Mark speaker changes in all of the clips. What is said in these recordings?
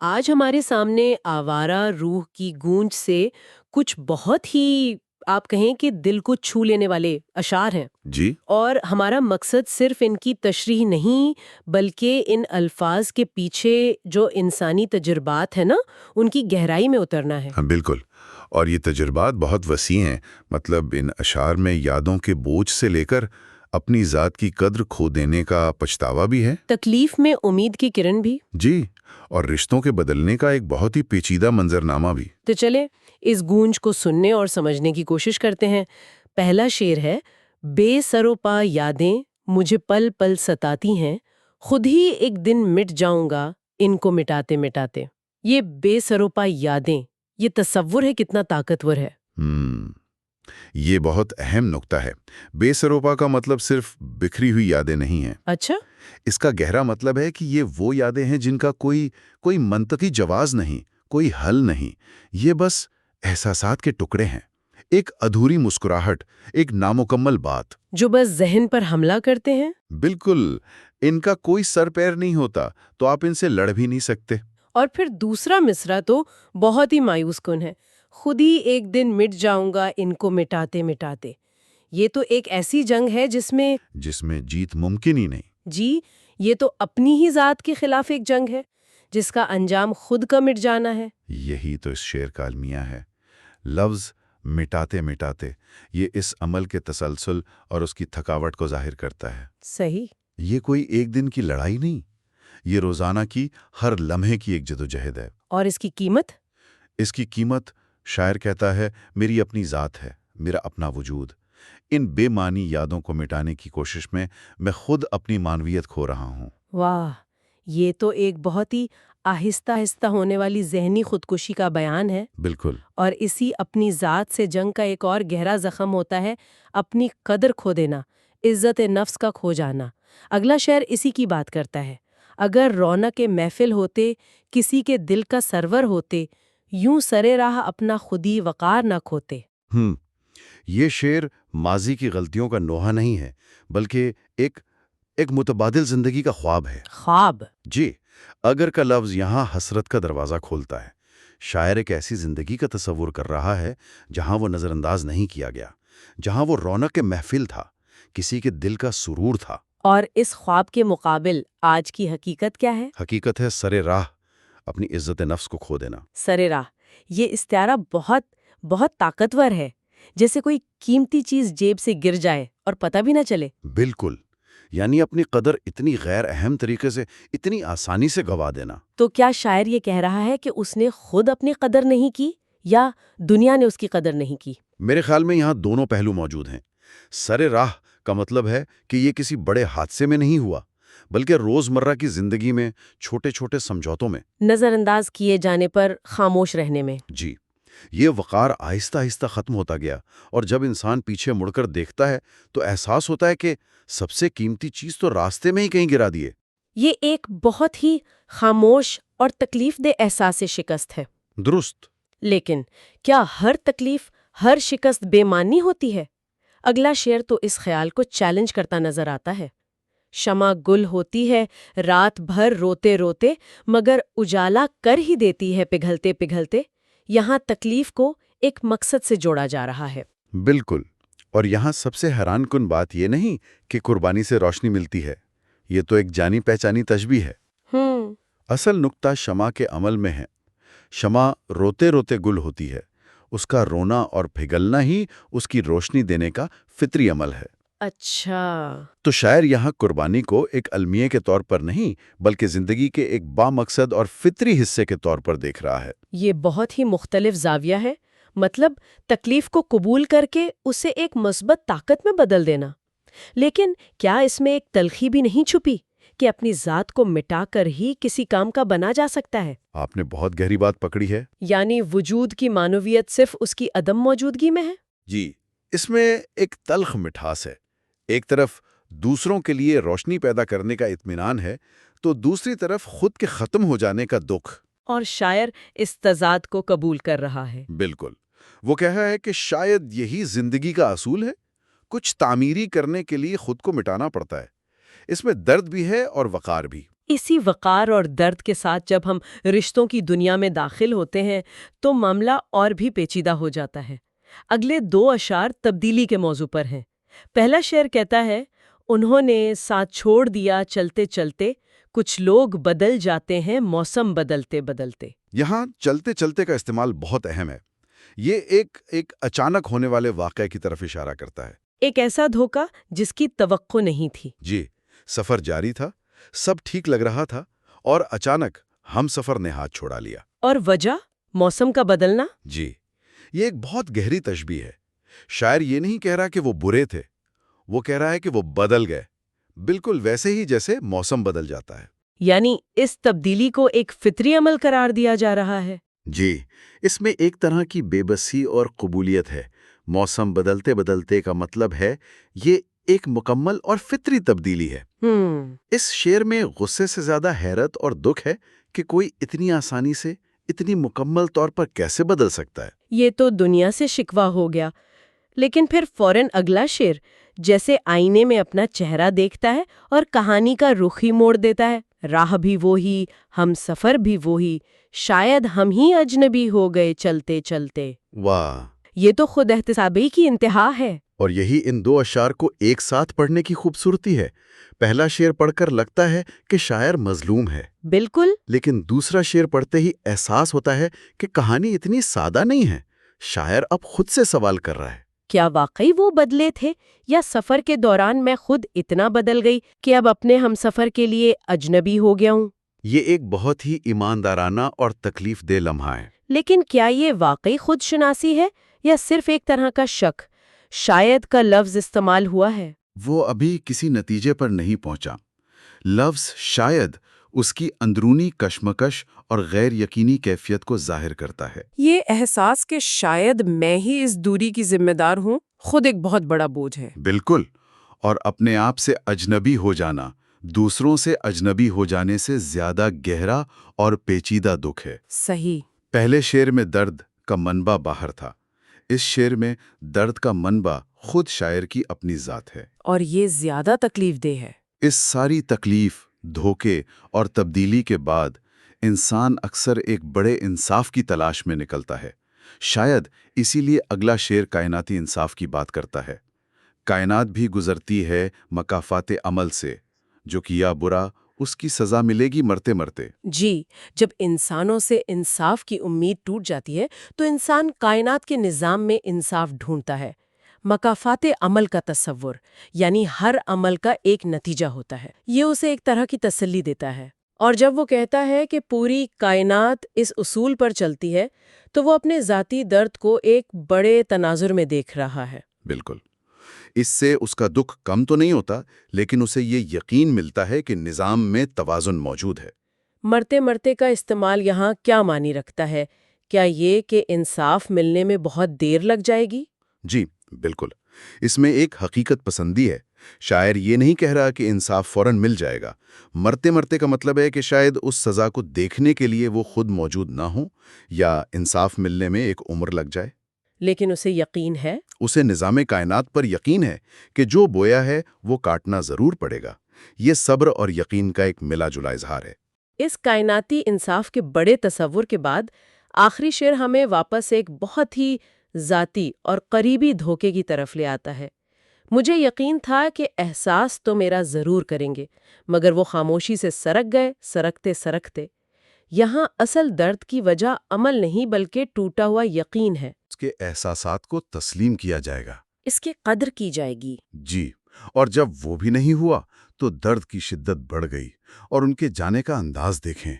Speaker 1: آج ہمارے سامنے آوارہ روح کی گونج سے کچھ بہت ہی آپ کہیں کہ دل کو چھو لینے والے اشعار ہیں،
Speaker 2: جی
Speaker 1: اور ہمارا مقصد صرف ان کی تشریح نہیں بلکہ ان الفاظ کے پیچھے جو انسانی تجربات ہیں نا، ان کی گہرائی میں اترنا ہے۔
Speaker 2: ہاں بالکل، اور یہ تجربات بہت وسیع ہیں۔ مطلب ان اشعار میں یادوں کے بوجھ سے لے کر اپنی ذات کی قدر کھو دینے کا پچھتاوا بھی ہے۔
Speaker 1: تکلیف میں امید کی کرن بھی۔
Speaker 2: جی، اور رشتوں کے بدلنے کا ایک بہت ہی پیچیدہ منظرنامہ بھی۔
Speaker 1: تو چلے اس گونج کو سننے اور سمجھنے کی کوشش کرتے ہیں۔ پہلا شعر ہے: بے سر و پا یادیں مجھے پل پل ستاتی ہیں، خود ہی ایک دن مٹ جاؤں گا ان کو مٹاتے مٹاتے۔ یہ بے سر و پا یادیں، یہ تصور ہے کتنا طاقتور ہے۔
Speaker 2: ہم، یہ بہت اہم نقطہ ہے۔ بے سروپا کا مطلب صرف بکھری ہوئی یادیں نہیں ہیں۔
Speaker 1: اچھا،
Speaker 2: اس کا گہرا مطلب ہے کہ یہ وہ یادیں ہیں جن کا کوئی منطقی جواز نہیں، کوئی حل نہیں۔ یہ بس احساسات کے ٹکڑے ہیں، ایک ادھوری مسکراہٹ، ایک نامکمل بات۔
Speaker 1: جو بس ذہن پر حملہ کرتے ہیں۔
Speaker 2: بالکل، ان کا کوئی سر پیر نہیں ہوتا، تو آپ ان سے لڑ بھی نہیں سکتے۔
Speaker 1: اور پھر دوسرا مصرع تو بہت ہی مایوس کن ہے: خود ہی ایک دن مٹ جاؤں گا ان کو مٹاتے مٹاتے۔ یہ تو ایک ایسی جنگ ہے جس میں
Speaker 2: جیت ممکن ہی نہیں۔
Speaker 1: جی، یہ تو اپنی ہی ذات کے خلاف ایک جنگ ہے جس کا انجام خود کا مٹ جانا ہے۔
Speaker 2: یہی تو اس شعر کا المیہ ہے۔ لفظ مٹاتے مٹاتے، یہ اس عمل کے تسلسل اور اس کی تھکاوٹ کو ظاہر کرتا ہے۔
Speaker 1: صحیح۔
Speaker 2: یہ کوئی ایک دن کی لڑائی نہیں، یہ روزانہ کی ہر لمحے کی ایک جدوجہد ہے۔
Speaker 1: اور اس کی قیمت؟
Speaker 2: اس کی قیمت، شاعر کہتا ہے، میری اپنی ذات ہے، میرا اپنا وجود۔ ان بے معنی یادوں کو مٹانے کی کوشش میں خود اپنی معنویت کھو رہا ہوں۔
Speaker 1: واہ، یہ تو ایک بہت ہی آہستہ آہستہ ہونے والی ذہنی خودکشی کا بیان ہے۔
Speaker 2: بالکل۔
Speaker 1: اور اسی اپنی ذات سے جنگ کا ایک اور گہرا زخم ہوتا ہے اپنی قدر کھو دینا، عزت نفس کا کھو جانا۔ اگلا شعر اسی کی بات کرتا ہے: اگر رونق محفل ہوتے، کسی کے دل کا سرور ہوتے، یوں سرے راہ اپنا خودی وقار نہ کھوتے۔
Speaker 2: یہ شعر ماضی کی غلطیوں کا نوحہ نہیں ہے، بلکہ ایک متبادل زندگی کا خواب ہے۔
Speaker 1: خواب؟
Speaker 2: جی، اگر کا لفظ یہاں حسرت کا دروازہ کھولتا ہے۔ شاعر ایک ایسی زندگی کا تصور کر رہا ہے جہاں وہ نظر انداز نہیں کیا گیا، جہاں وہ رونق محفل تھا، کسی کے دل کا سرور تھا۔
Speaker 1: اور اس خواب کے مقابل آج کی حقیقت کیا ہے؟
Speaker 2: حقیقت ہے سرے راہ اپنی عزت نفس کو کھو دینا۔
Speaker 1: سرے راہ، یہ استعارہ بہت بہت طاقتور ہے، جیسے کوئی قیمتی چیز جیب سے گر جائے اور پتہ بھی نہ چلے۔
Speaker 2: بالکل، یعنی اپنی قدر اتنی غیر اہم طریقے سے، اتنی آسانی سے گوا دینا۔
Speaker 1: تو کیا شاعر یہ کہہ رہا ہے کہ اس نے خود اپنی قدر نہیں کی یا دنیا نے اس کی قدر نہیں کی؟
Speaker 2: میرے خیال میں یہاں دونوں پہلو موجود ہیں۔ سرے راہ کا مطلب ہے کہ یہ کسی بڑے حادثے میں نہیں ہوا، بلکہ روزمرہ کی زندگی میں چھوٹے چھوٹے سمجھوتوں میں،
Speaker 1: نظر انداز کیے جانے پر خاموش رہنے میں۔
Speaker 2: جی، یہ وقار آہستہ آہستہ ختم ہوتا گیا، اور جب انسان پیچھے مڑ کر دیکھتا ہے تو احساس ہوتا ہے کہ سب سے قیمتی چیز تو راستے میں ہی کہیں گرا دیے۔
Speaker 1: یہ ایک بہت ہی خاموش اور تکلیف دہ احساس شکست ہے۔
Speaker 2: درست۔
Speaker 1: لیکن کیا ہر تکلیف، ہر شکست بے معنی ہوتی ہے؟ اگلا شعر تو اس خیال کو چیلنج کرتا نظر آتا ہے: شمع گل ہوتی ہے رات بھر روتے روتے، مگر اجالا کر ہی دیتی ہے پگھلتے پگھلتے۔ یہاں تکلیف کو ایک مقصد سے جوڑا جا رہا ہے۔
Speaker 2: بالکل، اور یہاں سب سے حیران کن بات یہ نہیں کہ قربانی سے روشنی ملتی ہے، یہ تو ایک جانی پہچانی تشبیہ ہے۔ اصل نقطہ شمع کے عمل میں ہے۔ شمع روتے روتے گل ہوتی ہے، اس کا رونا اور پگھلنا ہی اس کی روشنی دینے کا فطری عمل ہے۔
Speaker 1: اچھا،
Speaker 2: تو شاعر یہاں قربانی کو ایک المیہ کے طور پر نہیں، بلکہ زندگی کے ایک بامقصد اور فطری حصے کے طور پر دیکھ رہا ہے۔
Speaker 1: یہ بہت ہی مختلف زاویہ ہے، مطلب تکلیف کو قبول کر کے اسے ایک مثبت طاقت میں بدل دینا۔ لیکن کیا اس میں ایک تلخی بھی نہیں چھپی کہ اپنی ذات کو مٹا کر ہی کسی کام کا بنا جا سکتا ہے؟
Speaker 2: آپ نے بہت گہری بات پکڑی ہے۔
Speaker 1: یعنی وجود کی معنویت صرف اس کی عدم موجودگی میں ہے؟
Speaker 2: جی، اس میں ایک تلخ مٹھاس ہے۔ ایک طرف دوسروں کے لیے روشنی پیدا کرنے کا اطمینان ہے، تو دوسری طرف خود کے ختم ہو جانے کا دکھ۔
Speaker 1: اور شاعر اس تضاد کو قبول کر رہا ہے۔
Speaker 2: بالکل، وہ کہہ رہا ہے کہ شاید یہی زندگی کا اصول ہے، کچھ تعمیری کرنے کے لیے خود کو مٹانا پڑتا ہے۔ اس میں درد بھی ہے اور وقار بھی۔
Speaker 1: اسی وقار اور درد کے ساتھ جب ہم رشتوں کی دنیا میں داخل ہوتے ہیں تو معاملہ اور بھی پیچیدہ ہو جاتا ہے۔ اگلے 2 اشعار تبدیلی کے موضوع پر ہیں۔ پہلا شعر کہتا ہے، انہوں نے ساتھ چھوڑ دیا چلتے چلتے، کچھ لوگ بدل جاتے ہیں موسم بدلتے بدلتے۔
Speaker 2: یہاں چلتے چلتے کا استعمال بہت اہم ہے۔ یہ ایک اچانک ہونے والے واقعے کی طرف اشارہ کرتا ہے۔
Speaker 1: ایک ایسا دھوکہ جس کی توقع نہیں تھی۔
Speaker 2: جی، سفر جاری تھا، سب ٹھیک لگ رہا تھا، اور اچانک ہم سفر نے ہاتھ چھوڑا لیا۔
Speaker 1: اور وجہ موسم کا بدلنا؟
Speaker 2: جی، یہ ایک بہت گہری تشبیہ ہے۔ شاعر یہ نہیں کہہ رہا کہ وہ برے تھے، وہ کہہ رہا ہے کہ وہ بدل گئے، بالکل ویسے ہی جیسے موسم بدل جاتا ہے۔
Speaker 1: یعنی اس تبدیلی کو ایک فطری عمل قرار دیا جا رہا ہے۔
Speaker 2: جی، اس میں ایک طرح کی بے بسی اور قبولیت ہے۔ موسم بدلتے بدلتے کا مطلب ہے یہ ایک مکمل اور فطری تبدیلی ہے۔ اس شعر میں غصے سے زیادہ حیرت اور دکھ ہے کہ کوئی اتنی آسانی سے، اتنی مکمل طور پر کیسے بدل سکتا ہے۔
Speaker 1: یہ تو دنیا سے شکوہ ہو گیا، لیکن پھر فوراً اگلا شعر جیسے آئینے میں اپنا چہرہ دیکھتا ہے اور کہانی کا رخ ہی موڑ دیتا ہے۔ راہ بھی وہی، ہم سفر بھی وہی، شاید ہم ہی اجنبی ہو گئے چلتے چلتے۔
Speaker 2: واہ!
Speaker 1: یہ تو خود احتسابی کی انتہا ہے۔
Speaker 2: اور یہی ان 2 اشعار کو ایک ساتھ پڑھنے کی خوبصورتی ہے۔ پہلا شعر پڑھ کر لگتا ہے کہ شاعر مظلوم ہے،
Speaker 1: بالکل،
Speaker 2: لیکن دوسرا شعر پڑھتے ہی احساس ہوتا ہے کہ کہانی اتنی سادہ نہیں ہے۔ شاعر اب خود سے سوال کر رہا ہے،
Speaker 1: کیا واقعی وہ بدلے تھے، یا سفر کے دوران میں خود اتنا بدل گئی کہ اب اپنے ہم سفر کے لیے اجنبی ہو گیا ہوں؟
Speaker 2: یہ ایک بہت ہی ایماندارانہ اور تکلیف دہ لمحہ ہے۔
Speaker 1: لیکن کیا یہ واقعی خود شناسی ہے یا صرف ایک طرح کا شک، شاید کا لفظ استعمال ہوا ہے؟
Speaker 2: وہ ابھی کسی نتیجے پر نہیں پہنچا۔ لفظ شاید اس کی اندرونی کشمکش اور غیر یقینی کیفیت کو ظاہر کرتا ہے۔
Speaker 3: یہ احساس کہ شاید میں ہی اس دوری کی ذمہ دار ہوں، خود ایک بہت بڑا بوجھ ہے۔
Speaker 2: بالکل، اور اپنے آپ سے اجنبی ہو جانا دوسروں سے اجنبی ہو جانے سے زیادہ گہرا اور پیچیدہ دکھ ہے۔
Speaker 3: صحیح۔
Speaker 2: پہلے شعر میں درد کا منبع باہر تھا، اس شعر میں درد کا منبع خود شاعر کی اپنی ذات ہے۔
Speaker 3: اور یہ زیادہ تکلیف دہ ہے۔
Speaker 2: اس ساری تکلیف، دھوکے اور تبدیلی کے بعد انسان اکثر ایک بڑے انصاف کی تلاش میں نکلتا ہے۔ شاید اسی لیے اگلا شعر کائناتی انصاف کی بات کرتا ہے۔ کائنات بھی گزرتی ہے مکافات عمل سے، جو کیا برا اس کی سزا ملے گی مرتے مرتے۔
Speaker 1: جی، جب انسانوں سے انصاف کی امید ٹوٹ جاتی ہے تو انسان کائنات کے نظام میں انصاف ڈھونڈتا ہے۔ مکافات عمل کا تصور، یعنی ہر عمل کا ایک نتیجہ ہوتا ہے، یہ اسے ایک طرح کی تسلی دیتا ہے۔ اور جب وہ کہتا ہے کہ پوری کائنات اس اصول پر چلتی ہے تو وہ اپنے ذاتی درد کو ایک بڑے تناظر میں دیکھ رہا ہے۔
Speaker 2: بالکل، اس سے اس کا دکھ کم تو نہیں ہوتا، لیکن اسے یہ یقین ملتا ہے کہ نظام میں توازن موجود ہے۔
Speaker 1: مرتے مرتے کا استعمال یہاں کیا معنی رکھتا ہے؟ کیا یہ کہ انصاف ملنے میں بہت دیر لگ جائے گی؟
Speaker 2: جی بالکل، اس میں ایک حقیقت پسندی ہے۔ شاعر یہ نہیں کہہ رہا کہ انصاف فوراً مل جائے گا۔ مرتے مرتے کا مطلب ہے کہ شاید اس سزا کو دیکھنے کے لیے وہ خود موجود نہ ہوں، یا انصاف ملنے میں ایک عمر لگ جائے۔
Speaker 1: لیکن اسے یقین ہے،
Speaker 2: اسے نظام کائنات پر یقین ہے کہ جو بویا ہے وہ کاٹنا ضرور پڑے گا۔ یہ صبر اور یقین کا ایک ملا جلا اظہار ہے۔
Speaker 1: اس کائناتی انصاف کے بڑے تصور کے بعد آخری شعر ہمیں واپس ایک بہت ہی ذاتی اور قریبی دھوکے کی طرف لے آتا ہے۔ مجھے یقین تھا کہ احساس تو میرا ضرور کریں گے، مگر وہ خاموشی سے سرک گئے، سرکتے سرکتے۔ یہاں اصل درد کی وجہ عمل نہیں بلکہ ٹوٹا ہوا یقین ہے۔
Speaker 2: اس کے احساسات کو تسلیم کیا جائے گا،
Speaker 1: اس کی قدر کی جائے گی۔
Speaker 2: جی، اور جب وہ بھی نہیں ہوا تو درد کی شدت بڑھ گئی۔ اور ان کے جانے کا انداز دیکھیں،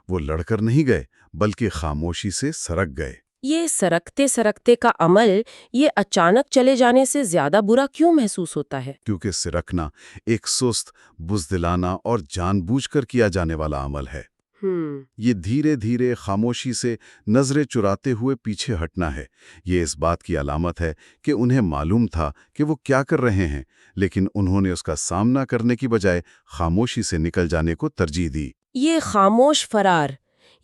Speaker 2: وہ لڑ کر نہیں گئے بلکہ خاموشی سے سرک گئے۔
Speaker 1: یہ سرکتے سرکتے کا عمل یہ اچانک چلے جانے سے زیادہ برا کیوں محسوس ہوتا ہے؟
Speaker 2: کیونکہ سرکنا ایک سست، بزدلانہ اور جان بوجھ کر کیا جانے والا عمل ہے۔ یہ دھیرے دھیرے خاموشی سے نظریں چراتے ہوئے پیچھے ہٹنا ہے۔ یہ اس بات کی علامت ہے کہ انہیں معلوم تھا کہ وہ کیا کر رہے ہیں، لیکن انہوں نے اس کا سامنا کرنے کی بجائے خاموشی سے نکل جانے کو ترجیح دی۔
Speaker 1: یہ خاموش فرار،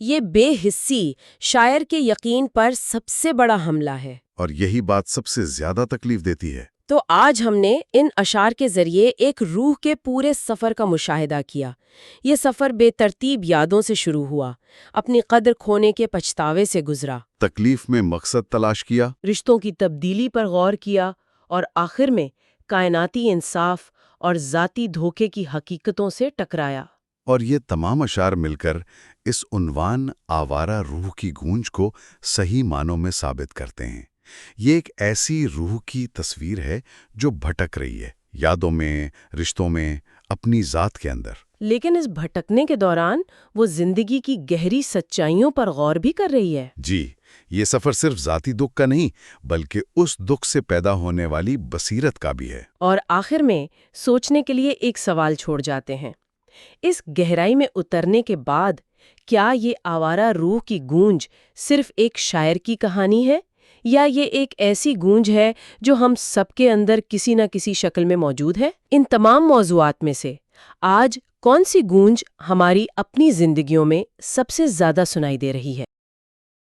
Speaker 1: یہ بے حسی شاعر کے یقین پر سب سے بڑا حملہ ہے۔
Speaker 2: اور یہی بات سب سے زیادہ تکلیف دیتی ہے۔
Speaker 1: تو آج ہم نے ان اشعار کے ذریعے ایک روح کے پورے سفر کا مشاہدہ کیا۔ یہ سفر بے ترتیب یادوں سے شروع ہوا، اپنی قدر کھونے کے پچھتاوے سے گزرا،
Speaker 2: تکلیف میں مقصد تلاش کیا،
Speaker 1: رشتوں کی تبدیلی پر غور کیا، اور آخر میں کائناتی انصاف اور ذاتی دھوکے کی حقیقتوں سے ٹکرایا۔
Speaker 2: اور یہ تمام اشعار مل کر اس عنوان آوارہ روح کی گونج کو صحیح معنوں میں ثابت کرتے ہیں۔ یہ ایک ایسی روح کی تصویر ہے جو بھٹک رہی ہے، یادوں میں، رشتوں میں، اپنی ذات کے اندر۔
Speaker 1: لیکن اس بھٹکنے کے دوران وہ زندگی کی گہری سچائیوں پر غور بھی کر رہی ہے۔
Speaker 2: جی، یہ سفر صرف ذاتی دکھ کا نہیں بلکہ اس دکھ سے پیدا ہونے والی بصیرت کا بھی ہے۔
Speaker 1: اور آخر میں سوچنے کے لیے ایک سوال چھوڑ جاتے ہیں، اس گہرائی میں اترنے کے بعد کیا یہ آوارہ روح کی گونج صرف ایک شاعر کی کہانی ہے، یا یہ ایک ایسی گونج ہے جو ہم سب کے اندر کسی نہ کسی شکل میں موجود ہے؟ ان تمام موضوعات میں سے آج کون سی گونج ہماری اپنی زندگیوں میں سب سے زیادہ سنائی دے رہی ہے؟